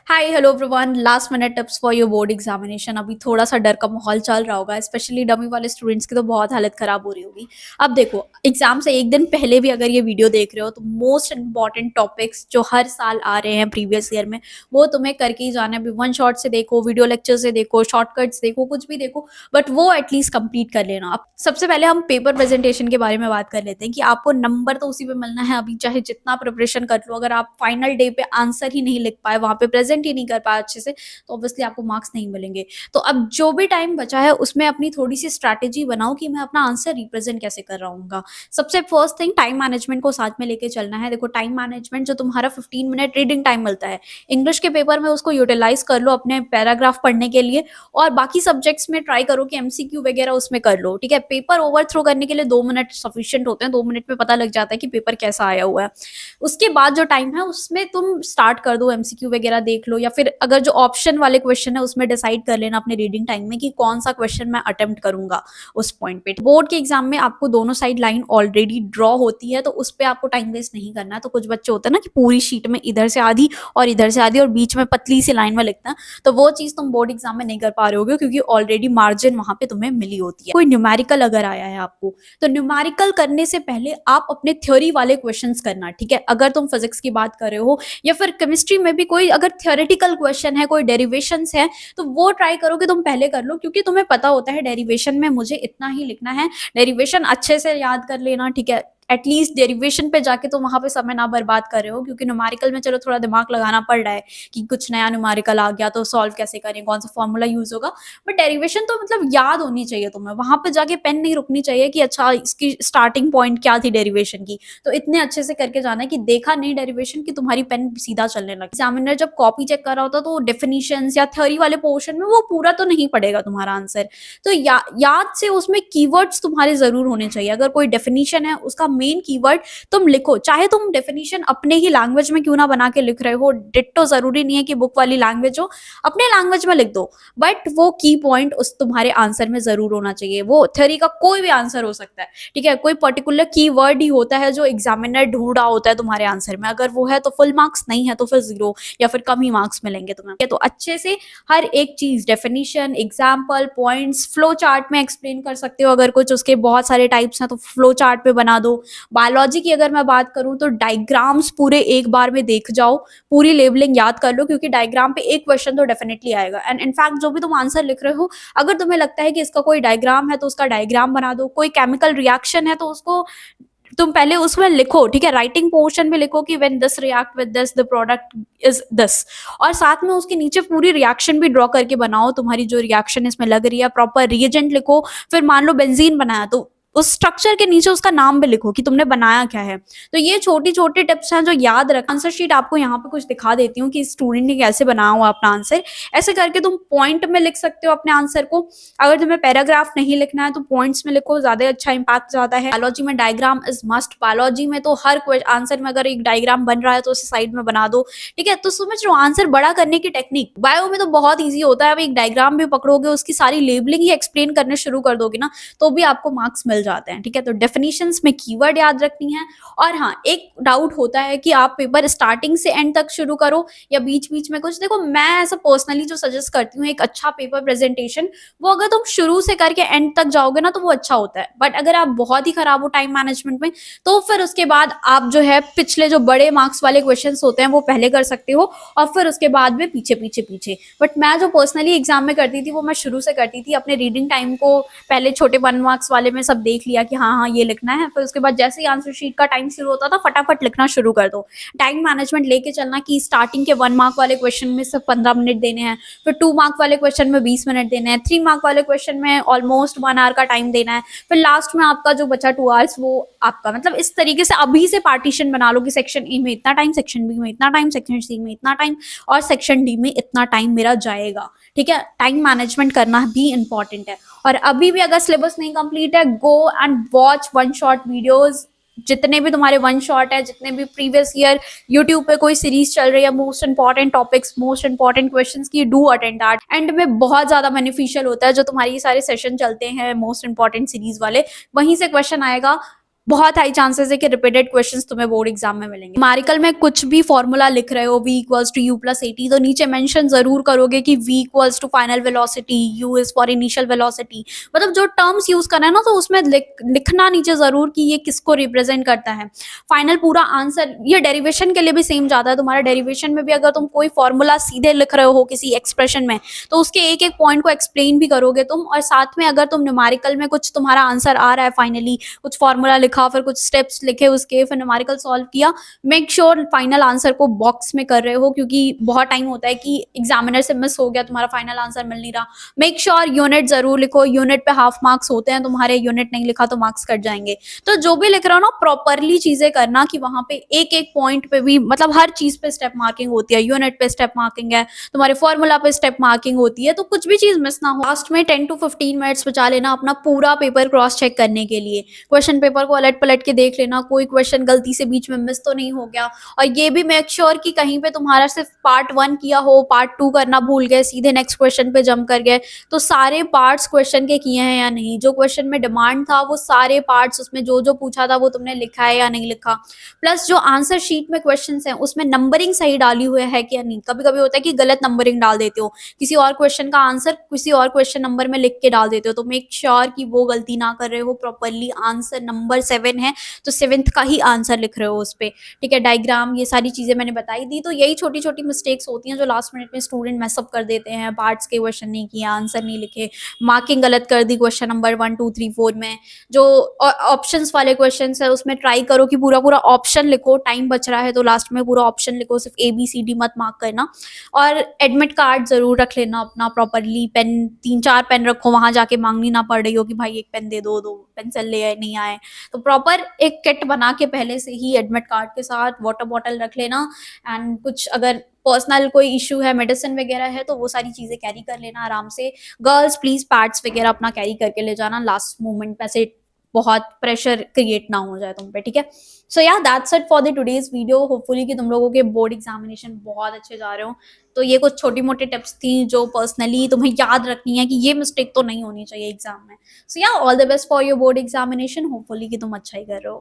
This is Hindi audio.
Hi hello everyone, last minute tips for your board examination. अभी थोड़ा सा डर का माहौल चल रहा होगा, स्पेशली डमी वाले स्टूडेंट्स की तो बहुत हालत खराब हो रही होगी। अब देखो, एग्जाम से एक दिन पहले भी अगर ये वीडियो देख रहे हो तो मोस्ट इंपॉर्टेंट टॉपिक्स जो हर साल आ रहे हैं प्रीवियस ईयर में, वो तुम्हें करके ही जाना है। अभी वन शॉट से देखो, वीडियो लेक्चर से देखो, शॉर्टकट्स देखो, कुछ भी देखो, बट वो एटलीस्ट कंप्लीट कर लेना। अब सबसे पहले हम पेपर प्रेजेंटेशन के बारे में बात कर लेते हैं कि आपको नंबर तो उसी पे मिलना है। अभी चाहे जितना प्रिपरेशन कर लो, अगर आप फाइनल डे पे आंसर ही नहीं लिख पाए, वहां पे प्रेजेंट ही नहीं कर पाए अच्छे से, तो ऑब्वियसली आपको मार्क्स नहीं मिलेंगे। तो अब जो भी टाइम बचा है उसमें अपनी थोड़ी सी स्ट्रैटेजी बनाओ कि मैं अपना आंसर रिप्रेजेंट कैसे कर रहा हूँ। सबसे फर्स्ट थिंग, टाइम मैनेजमेंट को साथ में लेके चलना है। देखो, टाइम मैनेजमेंट जो तुम्हारा 15 मिनट रीडिंग टाइम मिलता है इंग्लिश के पेपर में, उसको यूटिलाइज कर लो अपने पैराग्राफ पढ़ने के लिए। और बाकी सब्जेक्ट्स में ट्राई करो कि एमसीक्यू वगैरह उसमें कर लो। ठीक है, पेपर ओवर थ्रो करने के लिए 2 मिनट सफिशियंट होते हैं। 2 मिनट में पता लग जाता है कि पेपर कैसा आया हुआ है। उसके बाद जो टाइम है उसमें तुम स्टार्ट कर दो, एमसीक्यू वगैरह देख लो, या फिर अगर जो ऑप्शन वाले क्वेश्चन है उसमें डिसाइड कर लेना अपने रीडिंग टाइम में कि कौन सा क्वेश्चन मैं अटेम्प्ट करूंगा उस पॉइंट पे। बोर्ड के एग्जाम में आपको दोनों साइड लाइन ऑलरेडी ड्रॉ होती है, तो उस पर आपको टाइम वेस्ट नहीं करना है। तो कुछ बच्चे होते हैं ना कि पूरी शीट में इधर से आधी और इधर से आधी और बीच में पतली सी लाइन में लिखता है, तो वो चीज तुम बोर्ड एग्जाम में नहीं कर पा रहे होगे क्योंकि ऑलरेडी मार्जिन वहां पे तुम्हें मिली होती है। कोई न्यूमेरिकल अगर आया है आपको, तो न्यूमेरिकल करने से पहले आप अपने थ्योरी वाले क्वेश्चंस करना। ठीक है, अगर तुम फिजिक्स की बात कर रहे हो या फिर केमिस्ट्री में भी कोई अगर थियोरेटिकल क्वेश्चन है, कोई डेरिवेशंस है, तो वो ट्राई करो कि तुम पहले कर लो, क्योंकि तुम्हें पता होता है डेरिवेशन में मुझे इतना ही लिखना है। डेरिवेशन अच्छे से याद कर लेना। ठीक है, एटलीस्ट डेरिवेशन पे जाके तो वहां पे समय ना बर्बाद कर रहे हो, क्योंकि न्यूमेरिकल में चलो थोड़ा दिमाग लगाना पड़ रहा है कि कुछ नया न्यूमेरिकल आ गया तो सॉल्व कैसे करें, कौन सा फॉर्मूला यूज होगा। बट डेरिवेशन तो मतलब याद होनी चाहिए तुम्हें। वहां पे जाके पेन नहीं रुकनी चाहिए कि अच्छा इसकी स्टार्टिंग पॉइंट क्या थी डेरिवेशन की, तो इतने अच्छे से करके जाना है कि देखा नहीं डेरिवेशन की तुम्हारी पेन सीधा चलने लगे। एग्जामिनर जब कॉपी चेक कर रहा होता तो डेफिनेशंस या थ्योरी वाले पोर्शन में वो पूरा तो नहीं पड़ेगा तुम्हारा आंसर। तो याद से उसमें कीवर्ड्स तुम्हारे जरूर होने चाहिए। अगर कोई डेफिनेशन है, उसका मेन कीवर्ड तुम लिखो, चाहे तुम डेफिनेशन अपने ही लैंग्वेज में क्यों ना बना के लिख रहे हो। डिट्टो जरूरी नहीं है कि बुक वाली लैंग्वेज हो, अपने लैंग्वेज में लिख दो, बट वो की पॉइंट उस तुम्हारे आंसर में जरूर होना चाहिए। वो थ्योरी का कोई भी आंसर हो सकता है। ठीक है, कोई पर्टिकुलर कीवर्ड ही होता है जो एग्जामिनर ढूंढ रहा होता है तुम्हारे आंसर में। अगर वो है तो फुल मार्क्स, नहीं है तो फिर जीरो या फिर कम ही मार्क्स मिलेंगे तुम्हें। तो अच्छे से हर एक चीज, definition, example, points, flow chart में एक्सप्लेन कर सकते हो। अगर कुछ उसके बहुत सारे टाइप्स हैं तो फ्लो चार्ट पे बना दो। बायोलॉजी की अगर मैं बात करूं तो डायग्राम्स पूरे एक बार में देख जाओ, पूरी लेबलिंग याद कर लो, क्योंकि डायग्राम पे एक क्वेश्चन तो डेफिनेटली आएगा। एंड इनफैक्ट जो भी तुम आंसर लिख रहे हो, अगर तुम्हें लगता है कि इसका कोई डायग्राम है तो उसका डायग्राम बना दो। कोई केमिकल रिएक्शन है तो उसको तुम पहले उसमें लिखो। ठीक है, राइटिंग पोर्शन में लिखो कि when this react with this the product is this, और साथ में उसके नीचे पूरी रिएक्शन भी ड्रॉ करके बनाओ। तुम्हारी जो रिएक्शन इसमें लग रही है, प्रॉपर रिएजेंट लिखो। फिर मान लो बेंजीन बनाया तो उस स्ट्रक्चर के नीचे उसका नाम भी लिखो कि तुमने बनाया क्या है। तो ये छोटी छोटी टिप्स हैं जो याद रख। आंसर शीट आपको यहाँ पे कुछ दिखा देती हूँ कि स्टूडेंट ने कैसे बनाया हुआ अपना आंसर। ऐसे करके तुम पॉइंट में लिख सकते हो अपने आंसर को। अगर तुम्हें पैराग्राफ नहीं लिखना है तो पॉइंट्स में लिखो, ज्यादा अच्छा इंपैक्ट जाता है। बायोलॉजी में डायग्राम इज मस्ट। बायोलॉजी में तो हर आंसर में अगर एक डायग्राम बन रहा है तो उसे साइड में बना दो। ठीक है, तो समझ लो आंसर बड़ा करने की टेक्निक। बायो में तो बहुत ईजी होता है। अब एक डायग्राम भी पकड़ोगे, उसकी सारी लेबलिंग ही एक्सप्लेन करने शुरू कर दोगे ना, तो भी आपको मार्क्स मिल जाते हैं। ठीक है, तो डेफिनेशंस में कीवर्ड याद रखनी है। और हाँ, एक डाउट होता है कि आप पेपर स्टार्टिंग से एंड तक शुरू करो या बीच बीच में कुछ। देखो, मैं ऐसा पर्सनली जो सजेस्ट करती हूँ, एक अच्छा पेपर प्रेजेंटेशन, वो अगर तुम शुरू से करके एंड तक जाओगे ना तो वो अच्छा होता है। बट अगर आप बहुत ही खराब हो टाइम मैनेजमेंट में, तो फिर उसके बाद आप जो है पिछले जो बड़े मार्क्स वाले क्वेश्चन होते हैं वो पहले कर सकते हो, और फिर उसके बाद में पीछे पीछे पीछे। बट मैं जो पर्सनली एग्जाम में करती थी वो मैं शुरू से करती थी। अपने रीडिंग टाइम को पहले छोटे 1 मार्क्स वाले में सब देख लिया कि हाँ हाँ ये लिखना है, फिर उसके बाद जैसे ही आंसर शीट का टाइम शुरू होता था फटाफट लिखना शुरू कर दो। टाइम मैनेजमेंट लेके चलना कि स्टार्टिंग के 1 मार्क वाले क्वेश्चन में सिर्फ 15 मिनट देने हैं, फिर 2 मार्क वाले क्वेश्चन में 20 मिनट देने हैं, 3 मार्क वाले क्वेश्चन में ऑलमोस्ट 1 आवर का टाइम देना है, फिर लास्ट में आपका जो बचा 2 आवर्स वो आपका, मतलब इस तरीके से अभी से पार्टीशन बना लो कि सेक्शन ए में इतना टाइम, सेक्शन बी में इतना टाइम, सेक्शन सी में इतना टाइम, और सेक्शन डी में इतना टाइम मेरा जाएगा। ठीक है, टाइम मैनेजमेंट करना भी इंपॉर्टेंट है। और अभी भी अगर सिलेबस नहीं कंप्लीट है, go and watch one shot videos. जितने भी तुम्हारे वन शॉट है, जितने भी प्रीवियस ईयर यूट्यूब पे कोई सीरीज चल रही है, most important topics, most important questions की, डू अटेंड दैट। एंड में बहुत ज्यादा बेनिफिशियल होता है जो तुम्हारे ये सारे सेशन चलते हैं मोस्ट इंपॉर्टेंट सीरीज वाले, वहीं से क्वेश्चन आएगा। बहुत हाई चांसेस है कि रिपीटेड क्वेश्चंस तुम्हें बोर्ड एग्जाम में मिलेंगे। न्यूमेरिकल में कुछ भी फॉर्मूला लिख रहे हो, v equals to u plus 80, तो नीचे मेंशन जरूर करोगे कि v equals to final velocity, u is for initial velocity. मतलब जो टर्म्स यूज कर रहे हैं ना, तो उसमें लिखना नीचे जरूर कि ये किसको रिप्रेजेंट करता है। फाइनल पूरा आंसर, ये डेरिवेशन के लिए भी सेम जाता है। तुम्हारा डेरिवेशन में भी अगर तुम कोई फॉर्मूला सीधे लिख रहे हो किसी एक्सप्रेशन में, तो उसके एक एक पॉइंट को एक्सप्लेन भी करोगे तुम, और साथ में अगर तुम न्यूमेरिकल में कुछ तुम्हारा आंसर आ रहा है, फाइनली कुछ फॉर्मूला लिखा, फिर कुछ स्टेप्स लिखे उसके, फिर न्यूमेरिकल सॉल्व किया, मेक श्योर फाइनल आंसर को बॉक्स में कर रहे हो, क्योंकि बहुत टाइम होता है कि एग्जामिनर से मिस हो गया, तुम्हारा फाइनल आंसर मिल नहीं रहा। मेक श्योर यूनिट जरूर लिखो, यूनिट पे हाफ मार्क्स होते हैं तुम्हारे, यूनिट नहीं लिखा तो मार्क्स कट जाएंगे। तो जो भी लिख रहे हो ना, प्रॉपरली चीजें करना कि वहां पे एक एक पॉइंट पे भी, मतलब हर चीज पे स्टेप मार्किंग होती है, यूनिट पे स्टेप मार्किंग है, तुम्हारे फॉर्मूला पे स्टेप मार्किंग होती है, तो कुछ भी चीज मिस ना हो। लास्ट में 10 to 15 मिनट्स बचा लेना अपना पूरा पेपर क्रॉस चेक करने के लिए। क्वेश्चन पेपर को अलट पलट के देख लेना, कोई क्वेश्चन गलती से बीच में मिस तो नहीं हो गया, और ये भी मेक श्योर कि कहीं पे तुम्हारा सिर्फ पार्ट 1 किया हो, पार्ट 2 करना भूल गए, सीधे नेक्स्ट क्वेश्चन पे जंप कर गए, तो सारे पार्ट्स क्वेश्चन के किए हैं या नहीं, जो क्वेश्चन में डिमांड था वो सारे पार्ट्स, उसमें जो जो पूछा था वो तुमने लिखा है या नहीं लिखा। प्लस जो आंसर शीट में क्वेश्चन है उसमें नंबरिंग सही डाली हुई है कि या नहीं। कभी कभी होता है कि गलत नंबरिंग डाल देते हो, किसी और क्वेश्चन का आंसर किसी और क्वेश्चन नंबर में लिख के डाल देते हो, तो मेक श्योर कि वो गलती ना कर रहे हो, प्रॉपरली आंसर नंबर 7 है तो 7th का ही आंसर लिख रहे हो उस पर, ठीक है। डायग्राम, ये सारी चीजें मैंने बताई दी। तो यही छोटी छोटी मिस्टेक्स होती हैं जो लास्ट मिनट में स्टूडेंट मैसअप कर देते हैं, पार्ट्स के क्वेश्चन नहीं किए, आंसर नहीं लिखे, मार्किंग गलत कर दी क्वेश्चन नंबर 1 2 3 4 में। जो ऑप्शंस वाले क्वेश्चन है उसमें ट्राई करो कि पूरा पूरा ऑप्शन लिखो, टाइम बच रहा है तो लास्ट में पूरा ऑप्शन लिखो, सिर्फ ABCD मत मार्क करना। और एडमिट कार्ड जरूर रख लेना अपना प्रॉपरली, पेन 3-4 पेन रखो, वहां जाके मांगनी ना पड़ रही हो कि भाई एक पेन दे दो, 2 पेंसिल ले आए नहीं आए। तो प्रॉपर एक किट बना के पहले से ही एडमिट कार्ड के साथ वाटर बॉटल रख लेना, एंड कुछ अगर पर्सनल कोई इशू है, मेडिसिन वगैरह है, तो वो सारी चीजें कैरी कर लेना आराम से। गर्ल्स प्लीज पैड्स वगैरह अपना कैरी करके ले जाना, लास्ट मोमेंट में से बहुत प्रेशर क्रिएट ना हो जाए तुम पे, ठीक है। सो या that's it for the today's video. Hopefully कि तुम लोगों के बोर्ड एग्जामिनेशन बहुत अच्छे जा रहे हो। तो ये कुछ छोटी मोटी टिप्स थी जो पर्सनली तुम्हें याद रखनी है कि ये मिस्टेक तो नहीं होनी चाहिए एग्जाम में। सो या all the best for your board examination, hopefully कि तुम अच्छा ही कर रहे हो।